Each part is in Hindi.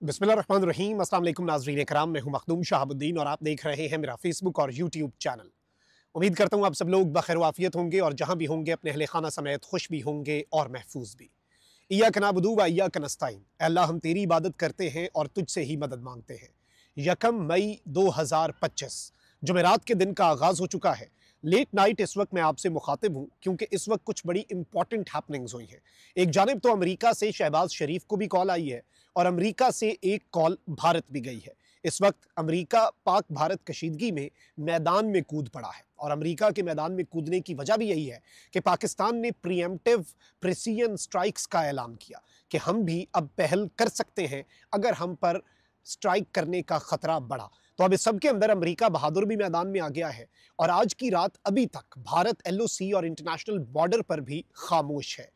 बिस्मिल्लाहिर्रहमानिर्रहीम। अस्सलाम वालेकुम नाज़रीन कराम, मैं हूं मखदूम शहाबुद्दीन और आप देख रहे हैं मेरा फेसबुक और यूट्यूब चैनल। उम्मीद करता हूं आप सब लोग बखैर वाफियत होंगे और जहां भी होंगे अपने अहले खाना समेत खुश भी होंगे और महफूज भी। इय्याक नअबुदु व इय्याक नस्तईन। अल्लाह हम तेरी इबादत करते हैं और तुझसे ही मदद मांगते हैं। यकम मई 2025 जुमेरात के दिन का आगाज़ हो चुका है। लेट नाइट इस वक्त मैं आपसे मुखातिब हूँ क्योंकि इस वक्त कुछ बड़ी इंपॉर्टेंट हैपनिंग्स हुई हैं। एक जानिब तो अमेरिका से शहबाज शरीफ को भी कॉल आई है और अमेरिका से एक कॉल भारत भी गई है। इस वक्त अमेरिका पाक भारत कशीदगी में मैदान में कूद पड़ा है और अमेरिका के मैदान में कूदने की वजह भी यही है कि पाकिस्तान ने प्रीएम्प्टिव प्रिसीजन स्ट्राइक्स का ऐलान किया कि हम भी अब पहल कर सकते हैं अगर हम पर स्ट्राइक करने का खतरा बढ़ा। तो अब इस सब के अंदर अमेरिका बहादुर भी मैदान में आ गया है और आज की रात अभी तक भारत एलओसी और इंटरनेशनल बॉर्डर पर भी खामोश है।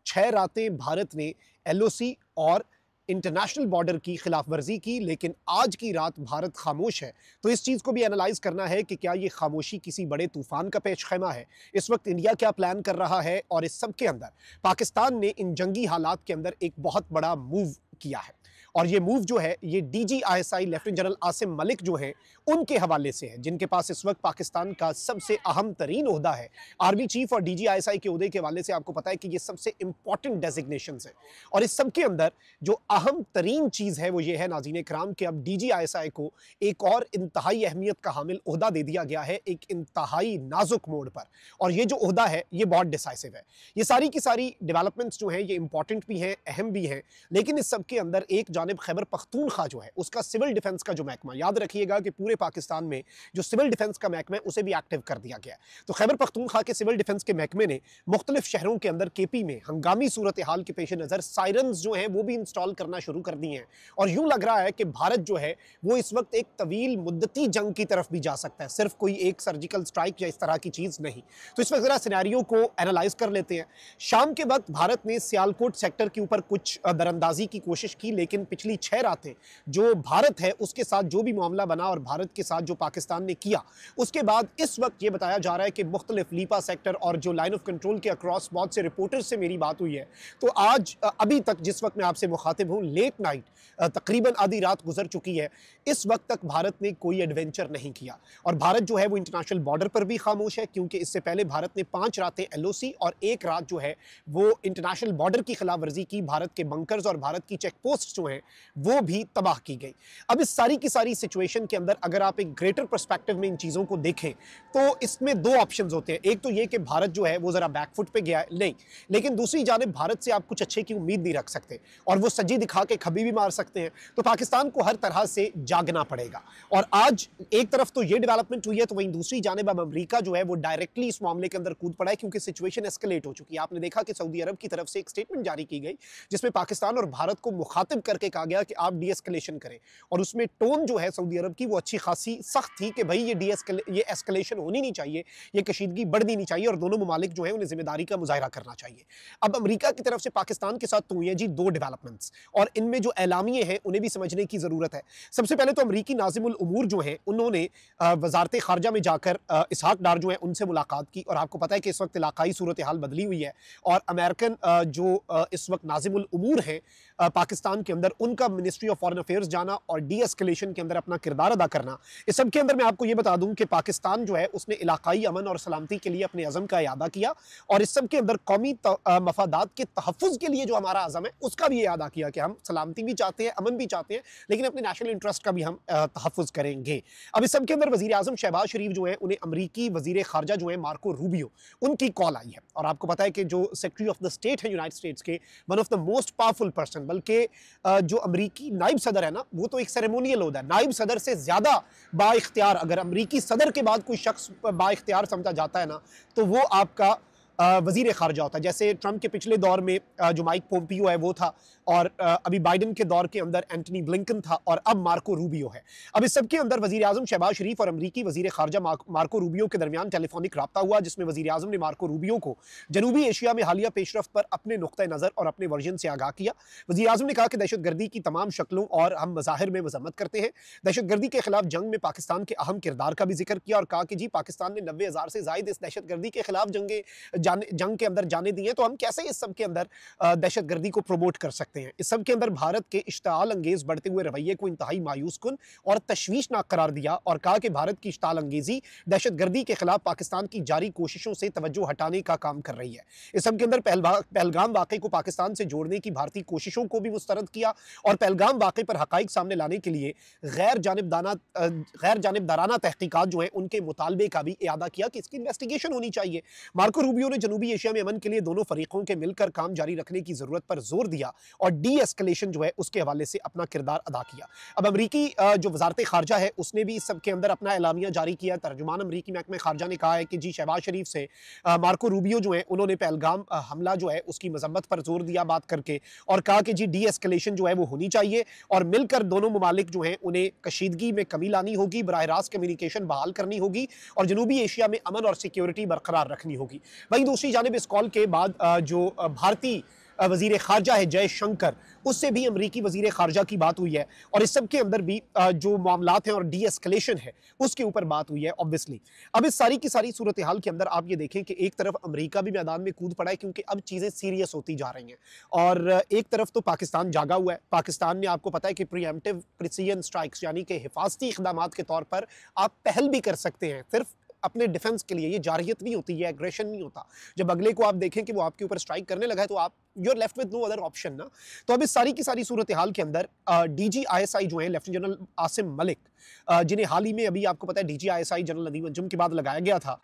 6 रातें भारत ने एलओसी और इंटरनेशनल बॉर्डर की खिलाफ वर्जी की, लेकिन आज की रात भारत खामोश है। तो इस चीज़ को भी एनालाइज करना है कि क्या ये खामोशी किसी बड़े तूफान का पेश खैमा है, इस वक्त इंडिया क्या प्लान कर रहा है और इस सब के अंदर पाकिस्तान ने इन जंगी हालात के अंदर एक बहुत बड़ा मूव किया है। और ये मूव जो है ये DGISI lieutenant general Asim Malik जो हैं उनके हवाले से है, जिनके पास इस वक्त पाकिस्तान का सबसे अहम तरीन ओहदा है। आर्मी चीफ और DGISI के ओहदे के हवाले से आपको पता है कि ये सबसे इंपॉर्टेंट डेजिग्नेशंस हैं और इस सब के अंदर जो अहम तरीन चीज़ है वो ये है नाज़रीन कराम कि अब DGISI को एक और इंतहाई अहमियत का हामिल ओहदा दे दिया गया है एक इंतहाई नाजुक मोड़ पर। और ये जो ओहदा है ये बहुत डिसाइसिव है। ये सारी की सारी डेवलपमेंट्स जो हैं ये इंपॉर्टेंट भी हैं, अहम भी हैं, लेकिन इस सब के अंदर एक जानिब खैबर पख्तूनख्वा जो है उसका सिविल डिफेंस का जो महकमा, याद रखिएगा कि पूरे पाकिस्तान में जो सिविल डिफेंस का महकमा है उसे भी एक्टिव कर दिया गया है। तो खैबर पख्तूनख्वा के सिविल डिफेंस के महकमे ने मुख्तलिफ शहरों के अंदर KP में हंगामी सूरत हाल के पेश नज़र सायरन्स जो हैं वो भी इंस्टॉल करना शुरू कर दिए हैं और यूं लग रहा है कि भारत जो है वो इस वक्त एक तवील मुद्दती जंग की तरफ भी जा सकता है, सिर्फ कोई एक सर्जिकल स्ट्राइक या इस तरह की चीज़ नहीं। तो इस वक्त ज़रा सिनेरियो को एनालाइज कर लेते हैं। शाम के वक्त भारत ने सियालकोट सेक्टर के ऊपर कुछ दरअंदाजी की कोशिश की, लेकिन पिछली 6 रातें जो भारत है उसके साथ जो भी मामला बना और भारत के साथ जो पाकिस्तान ने किया, उसके बाद इस वक्त ये बताया जा रहा है कि मुख्तलिफ लीपा सेक्टर और जो लाइन ऑफ कंट्रोल के अक्रॉस बहुत से रिपोर्टर्स से मेरी बात हुई है, तो आज अभी तक जिस वक्त मैं आपसे मुखातिब हूँ लेट नाइट तकरीबन आधी रात गुजर चुकी है, इस वक्त तक भारत ने कोई एडवेंचर नहीं किया और भारत जो है वो इंटरनेशनल बॉर्डर पर भी खामोश है क्योंकि इससे पहले भारत ने 5 रातें LOC और 1 रात जो है वो इंटरनेशनल बॉर्डर की खिलाफ वर्जी की। भारत के बंकर्स और भारत की चेक पोस्ट जो हैं वो भी तबाह की गई। अब इस सारी की सारी सिचुएशन के अंदर अगर आप एक ग्रेटर पर्सपेक्टिव में इन चीज़ों को देखें तो इसमें 2 ऑप्शंस होते हैं। एक तो ये कि भारत जो है वो ज़रा बैकफुट पे गया है, नहीं, लेकिन दूसरी जानिब भारत से आप कुछ अच्छे की उम्मीद नहीं रख सकते और वो सज्जी दिखा के खबी भी मार सकते हैं। तो पाकिस्तान को हर तरह से जागना पड़ेगा और आज एक तरफ तो ये डेवलपमेंट हुई है, तो वहीं दूसरी जानिब अब अमेरिका जो है वो डायरेक्टली इस मामले के अंदर कूद पड़ा है क्योंकि सिचुएशन एस्केलेट हो चुकी है। आपने देखा कि सऊदी अरब की तरफ से एक स्टेटमेंट जारी की गई जिसमें पाकिस्तान और भारत को मुखातिब करके कहा गया कि आप डीएस्केलेशन करें और उसमें टोन जो है सऊदी अरब की वो अच्छी खासी सख्त थी कि भाई ये एस्केलेशन होनी नहीं चाहिए, ये कशीदगी बढ़नी नहीं चाहिए और दोनों ममालिक जो है उन्हें जिम्मेदारी का मुजाहरा करना चाहिए। अब अमेरिका की तरफ से पाकिस्तान के साथ तो हुई है जी 2 डेवलपमेंट्स और इनमें जो एलामिये हैं उन्हें भी समझने की ज़रूरत है। सबसे पहले तो अमरीकी नाज़िमुल उमूर जो हैं उन्होंने वजारत खारजा में जाकर इसहाक डार जो है उनसे मुलाकात की और आपको पता है कि इस वक्त इलाकाई सूरत हाल बदली हुई है और अमेरिकन जो इस वक्त नाज़िमुल उमूर हैं पाकिस्तान के अंदर, उनका मिनिस्ट्री ऑफ फॉरेन अफेयर्स जाना और डी एस्केलेशन के अंदर अपना किरदार अदा करना। इस सब के अंदर मैं आपको ये बता दूं कि पाकिस्तान जो है उसने इलाकाई अमन और सलामती के लिए अपने अज़म का इयादा किया और इस सब के अंदर कौमी मफादात के तहफ़्फ़ुज़ के लिए जो हमारा अज़म है उसका भी इयादा किया कि हम सलामती भी चाहते हैं, अमन भी चाहते हैं, लेकिन अपने नेशनल इंटरेस्ट का भी हम तहफ़्फ़ुज़ करेंगे। अब इस सब के अंदर वज़ीर आज़म शहबाज शरीफ जो है उन्हें अमरीकी वज़ीर ख़ारजा जो है मार्को रूबियो उनकी कॉल आई है और आपको पता है कि जो सेक्रेटरी ऑफ द स्टेट है यूनाइटेड स्टेट्स के, one of the most powerful person, बल्कि जो अमरीकी नाइब सदर है ना वो तो एक सेरेमोनियल होता है, नाइब सदर से ज़्यादा बाइख्तियार अगर अमरीकी सदर के बाद कोई शख्स बाइख्तियार समझा जाता है ना तो वो आपका वज़ीर ख़ारजा होता है। जैसे ट्रंप के पिछले दौर में जो माइक पोम्पियो है वो था और अभी बाइडन के दौर के अंदर एंटनी ब्लिंकन था और अब मार्को रूबियो है। अब इस सब के अंदर वज़ीर आज़म शहबाज शरीफ और अमरीकी वज़ीर ख़ारजा मार्को रूबियो के दरमियान टेलीफोनिक रब्ता हुआ जिसमें वज़ीर आज़म ने मार्को रूबियो को जनूबी एशिया में हालिया पेशरफ्त पर अपने नुक्ता नज़र और अपने वर्जन से आगाह किया। वज़ीर आज़म ने कहा कि दहशतगर्दी की तमाम शक्लों और हम मज़ाहिर में मज़म्मत करते हैं। दहशतगर्दी के खिलाफ जंग में पाकिस्तान के अहम किरदार का भी जिक्र किया और कहा कि जी पाकिस्तान ने 90,000 से ज़ायद इस दहशतगर्दी के खिलाफ जंग के अंदर जाने दिए, तो हम कैसे इस सब के अंदर दहशतगर्दी को प्रमोट कर सकते हैं। इस सब के अंदर भारत के इश्ताल अंगेज बढ़ते हुए रवैये को इंतहाई मायूस कुन और तशवीशनाक करार दिया और कहा कि भारत की इश्ताल अंगेजी दहशतगर्दी के खिलाफ पाकिस्तान की जारी कोशिशों से तवज्जो हटाने का काम कर रही है। इस सब के अंदर पहलगाम वाक़े को पाकिस्तान से जोड़ने की भारतीय कोशिशों को भी मुस्तरद किया और पहलगाम वाक़े पर हक़ाइक़ सामने लाने के लिए गैर जानिबदाराना तहकीकात जो है उनके मुतालबे का भी इयादा किया कि इसकी इन्वेस्टिगेशन होनी चाहिए। मार्को रूबियो ने जनूबी एशिया में अमन के लिए दोनों फरीकों के मिलकर काम जारी रखने की जरूरत पर जोर दिया और डी एस्केलेशन जो है उसके हवाले से अपना किरदार अदा किया। अब अमरीकी जो वजारत खारजा है उसने भी इस सब के अंदर अपना एलामिया जारी किया। तर्जुमान अमरीकी महकमे खारजा ने कहा है कि जी शहबाज शरीफ से मार्को रूबियो जो है उन्होंने पहलगाम हमला जो है उसकी मजम्मत पर जोर दिया बात करके और कहा कि जी डी एस्केलेशन जो है वो होनी चाहिए और मिलकर दोनों ममालिक जो हैं उन्हें कशीदगी में कमी लानी होगी, बराह रास्त कम्युनिकेशन बहाल करनी होगी और जनूबी एशिया में अमन और सिक्योरिटी बरकरार रखनी होगी। वहीं दूसरी जानिब इस कॉल के बाद जो भारतीय वजीर खारजा है जयशंकर, उससे भी अमरीकी वजीर खारजा की बात हुई है और इस सब के अंदर भी जो मामलात हैं और डी एस्केलेशन है उसके ऊपर बात हुई है ऑब्वियसली। अब इस सारी की सारी सूरत हाल के अंदर आप ये देखें कि एक तरफ अमरीका भी मैदान में कूद पड़ा है क्योंकि अब चीज़ें सीरियस होती जा रही हैं और एक तरफ तो पाकिस्तान जागा हुआ है। पाकिस्तान ने आपको पता है कि प्रीएम्प्टिव प्रिसीजन स्ट्राइक्स यानी कि हिफाजती इक़दामात के तौर पर आप पहल भी कर सकते हैं सिर्फ अपने डिफेंस के लिए। ये जारहियत नहीं होती है, एग्रेशन नहीं होता। जब अगले को आप देखें कि वो आपके ऊपर स्ट्राइक करने लगा है तो आप you are left with no other option ना। तो अब इस सारी की सारी सूरत हाल के अंदर डीजी आईएसआई जो है लेफ्टिनेंट जनरल आसिम मलिक, जिन्हें हाल ही में अभी आपको पता है DG ISI general Nadeem Anjum के बाद लगाया गया था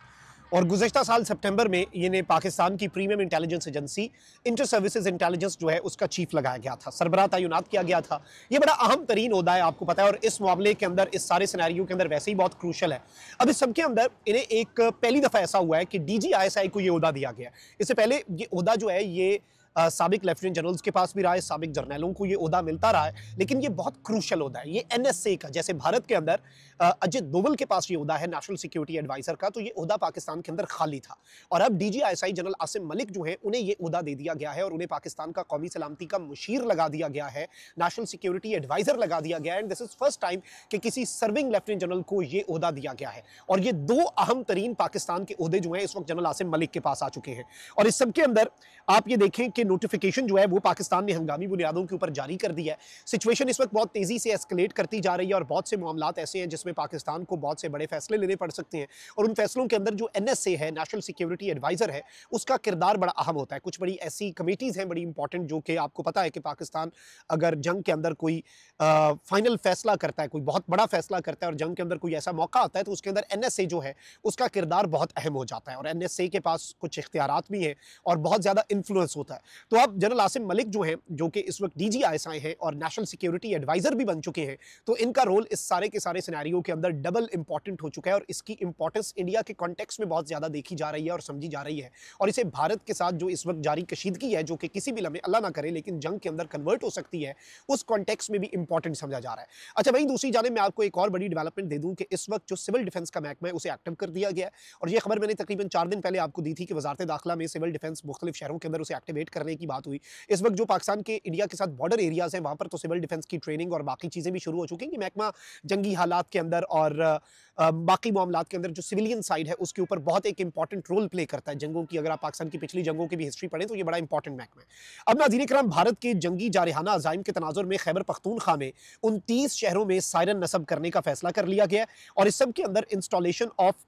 और गुज़श्ता साल सितंबर में इन्हें पाकिस्तान की premium intelligence agency inter services intelligence जो है उसका चीफ लगाया गया था, सरबराह तैनात किया गया था। ये बड़ा अहम तरीन ओहदा है आपको पता है और इस मामले के अंदर इस सारे सिनेरियो के अंदर वैसे ही बहुत क्रूशल है। अब इस सब के अंदर इन्हें एक पहली दफ़ा ऐसा हुआ है कि डीजी आईएसआई को ये ओहदा दिया गया। इससे पहले ये ओहदा जो है ये साबिक लेफ्टिनेंट जनरल्स के पास भी रहा है, साबिक जर्नलों को ये ओहदा मिलता रहा है, लेकिन ये बहुत क्रूशल ओहदा है। ये एनएसए का, जैसे भारत के अंदर अजित डोवल के पास ये ओहदा है नेशनल सिक्योरिटी एडवाइजर का, तो ये ओहदा पाकिस्तान के अंदर खाली था और अब DG ISI general Asim Malik जो है उन्हें ये ओहदा दे दिया गया है और उन्हें पाकिस्तान का कौमी सलामती का मुशीर लगा दिया गया है, नेशनल सिक्योरिटी एडवाइजर लगा दिया गया है। And this is first time कि किसी सर्विंग लेफ्टिनेंट जनरल को ये ओहदा दिया गया है और ये दो अहम तरीन पाकिस्तान के ओहदे जो हैं इस वक्त जनरल आसिम मलिक के पास आ चुके हैं। और इस सब के अंदर आप ये देखें कि नोटिफिकेशन जो है वो पाकिस्तान ने हंगामी बुनियादों के ऊपर जारी कर दिया है। सिचुएशन इस वक्त बहुत तेजी से एस्केलेट करती जा रही है और बहुत से मामलात ऐसे हैं जिसमें पाकिस्तान को बहुत से बड़े फैसले लेने पड़ सकते हैं और उन फैसलों के अंदर जो एनएसए है, नेशनल सिक्योरिटी एडवाइजर है, उसका किरदार बड़ा अहम होता है। कुछ बड़ी ऐसी कमेटीज हैं बड़ी इंपॉर्टेंट जो कि आपको पता है कि पाकिस्तान अगर जंग के अंदर कोई फाइनल फैसला करता है, कोई बहुत बड़ा फैसला करता है और जंग के अंदर कोई ऐसा मौका आता है तो उसके अंदर एनएसए जो है उसका किरदार बहुत अहम हो जाता है और एनएसए के पास कुछ इख्तियारात भी हैं और बहुत ज्यादा इन्फ्लुएंस होता है। तो अब जनरल आसिम मलिक जो है जो कि इस वक्त डीजी आईएसआई हैं और नेशनल सिक्योरिटी एडवाइजर भी बन चुके हैं, तो इनका रोल इस सारे के सारे सिनेरियो के अंदर डबल इंपॉर्टेंट हो चुका है और इसकी इंपॉर्टेंस इंडिया के कॉन्टेक्स्ट में बहुत ज्यादा देखी जा रही है और समझी जा रही है और इसे भारत के साथ जो इस वक्त जारी कशीदगी है जो कि किसी भी लम्हे अल्लाह ना करे लेकिन जंग के अंदर कन्वर्ट हो सकती है, उस कॉन्टेक्स्ट में भी इंपॉर्टेंट समझा जा रहा है। अच्छा, वहीं दूसरी जानिब मैं आपको एक और बड़ी डेवलपमेंट दे दूं कि इस वक्त जो सिविल डिफेंस का महकमा है उसे एक्टिव कर दिया गया है और ये खबर मैंने तकरीबन 4 दिन पहले आपको दी थी कि वजारत दाखिला में सिविल डिफेंस मुख्तलिफ शहरों के अंदर उसे एक्टिवेट करने की बात हुई। इस वक्त जो पाकिस्तान के इंडिया के साथ बॉर्डर एरियाज हैं वहां पर तो सिविल डिफेंस की ट्रेनिंग और बाकी चीजें भी शुरू हो चुकी हैं कि महकमा जंगी हालात के अंदर और बाकी मामलात के अंदर जो सिविलियन साइड है उसके ऊपर बहुत एक इंपॉर्टेंट रोल प्ले करता है जंगों की। अगर आप पाकिस्तान की पिछली जंगों की भी हिस्ट्री पढ़ें तो ये बड़ा इंपॉर्टेंट महकमा है। अब नाज़रीन इकराम, भारत के जंगी जारहाना अज़ाइम के तनाजुर में खैबर पख्तूनख्वा में 29 शहरों में सायरन नस्ब करने का फैसला कर लिया गया और इस सब के अंदर इंस्टॉलेशन ऑफ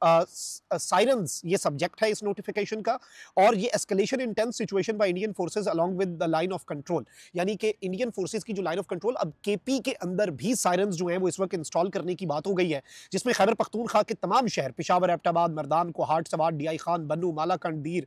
सायरन्स ये सब्जेक्ट है इस नोटिफिकेशन का और ये escalation in tense situation by Indian forces along with the line of control, यानी कि इंडियन फोर्सेज की जो लाइन ऑफ कंट्रोल अब केपी के अंदर भी सायरन्स जो हैं वो इस वक्त इंस्टॉल करने की बात हो गई है, जिसमें खैबर पख्तूनख्वा के तमाम शहर पेशावर, एबटाबाद, मर्दान, कोहाट, सवाट, डीआई खान, बन्नू, मालाकंड, दीर,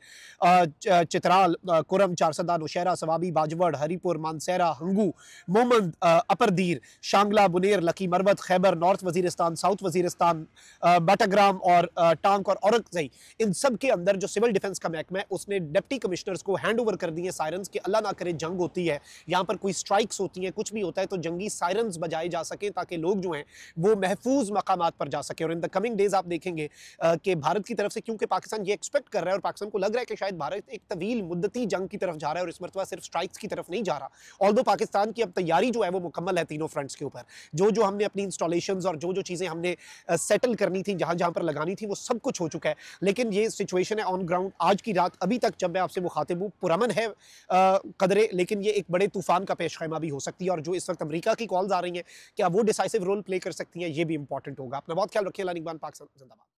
Chitral, Kurram, Charsadda, Nowshera, Swabi, बाजवड़, Haripur, Mansehra, Hangu, Mohmand, upper Dir, Shangla, Buner, Lakki Marwat, Khyber, north Waziristan, south Waziristan, Battagram और टांक और औरकजई, इन सब के अंदर जो सिविल डिफेंस का महकमा है उसने डिप्टी कमिश्नर्स को हैंड ओवर कर दिए हैं सायरन्स के, अल्लाह ना करे जंग होती है, यहाँ पर कोई स्ट्राइक्स होती हैं, कुछ भी होता है तो जंगी सायरन्स बजाए जा सकें ताकि लोग जो हैं वो महफूज मकामात पर जा सके। और इन द कमिंग डेज आप देखेंगे कि भारत की तरफ से, क्योंकि पाकिस्तान ये एक्सपेक्ट कर रहा है और पाकिस्तान को लग रहा है कि शायद भारत एक तवील मुद्दती जंग की तरफ जा रहा है और इस मरतबा सिर्फ स्ट्राइक्स की तरफ नहीं जा रहा। ऑल्दो पाकिस्तान की अब तैयारी जो है वो मुकम्मल है तीनों फ्रंट्स के ऊपर, जो जो हमने अपनी इंस्टॉलेशंस और जो जो चीज़ें हमने सेटल करनी थी, जहाँ जहाँ पर लगानी थी, वो सब कुछ हो चुका है। लेकिन ये सिचुएशन है ऑन ग्राउंड आज की रात, अभी तक जब मैं आपसे मुखातिब हूँ पुरअमन है कदरे, लेकिन ये एक बड़े तूफान का पेश खैमा भी हो सकती है। और जो इस वक्त अमेरिका की कॉल्स आ रही हैं, क्या वो डिसाइसिव रोल प्ले कर सकती हैं, ये भी इंपॉर्टेंट होगा। अपना बहुत ख्याल रखिए। पाकिस्तान जिंदाबाद।